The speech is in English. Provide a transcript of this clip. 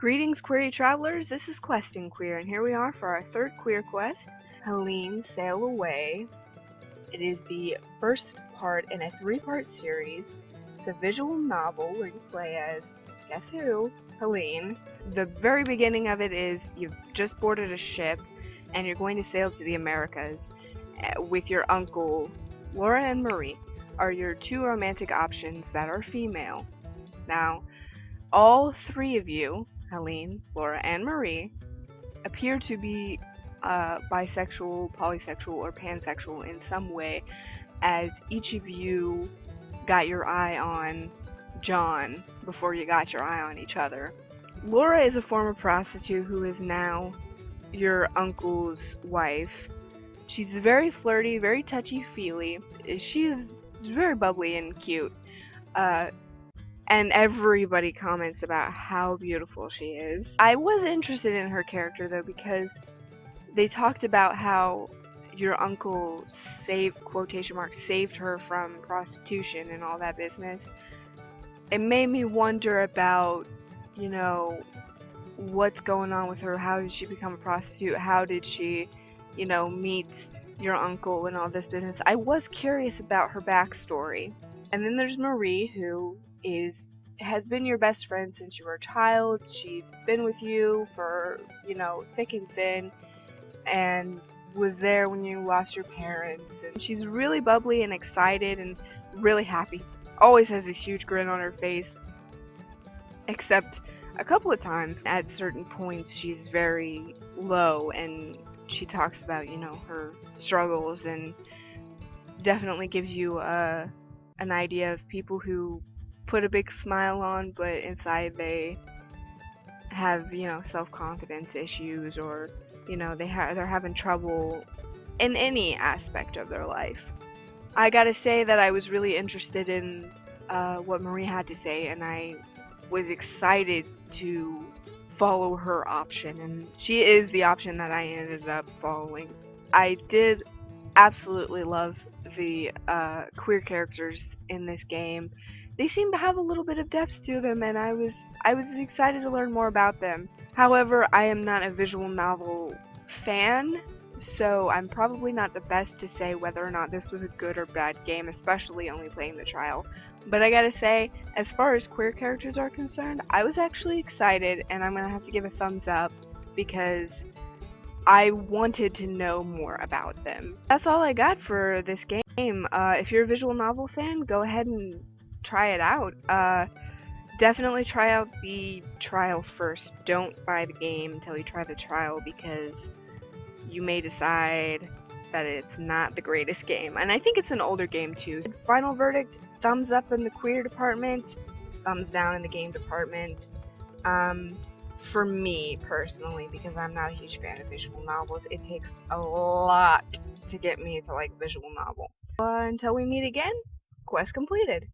Greetings, queer travelers. This is Questing Queer, and here we are for our third queer quest, Heileen, Sail Away. It is the first part in a three-part series. It's a visual novel where you play as, guess who? Heileen. The very beginning of it is you've just boarded a ship, and you're going to sail to the Americas with your uncle. Laura and Marie are your two romantic options that are female. Now, all three of you, Heileen, Laura, and Marie, appear to be bisexual, polysexual, or pansexual in some way, as each of you got your eye on John before you got your eye on each other. Laura is a former prostitute who is now your uncle's wife. She's very flirty, very touchy-feely. She's very bubbly and cute. And everybody comments about how beautiful she is. I was interested in her character though because they talked about how your uncle saved her from prostitution and all that business. It made me wonder about, what's going on with her. How did she become a prostitute? How did she, meet your uncle and all this business? I was curious about her backstory. And then there's Marie, who has been your best friend since you were a child. She's been with you for, thick and thin, and was there when you lost your parents. And she's really bubbly and excited and really happy. Always has this huge grin on her face. Except a couple of times at certain points she's very low and she talks about, her struggles, and definitely gives you an idea of people who put a big smile on, but inside they have, self-confidence issues, or, they're having trouble in any aspect of their life. I gotta say that I was really interested in what Marie had to say, and I was excited to follow her option, and she is the option that I ended up following. I did absolutely love the queer characters in this game. They seem to have a little bit of depth to them, and I was excited to learn more about them. However, I am not a visual novel fan, so I'm probably not the best to say whether or not this was a good or bad game, especially only playing the trial. But I gotta say, as far as queer characters are concerned, I was actually excited, and I'm gonna have to give a thumbs up because I wanted to know more about them. That's all I got for this game. If you're a visual novel fan, go ahead and try it out. Definitely try out the trial first. Don't buy the game until you try the trial, because you may decide that it's not the greatest game. And I think it's an older game too. Final verdict, thumbs up in the queer department, thumbs down in the game department. For me personally, because I'm not a huge fan of visual novels, it takes a lot to get me to like visual novel. Until we meet again, quest completed.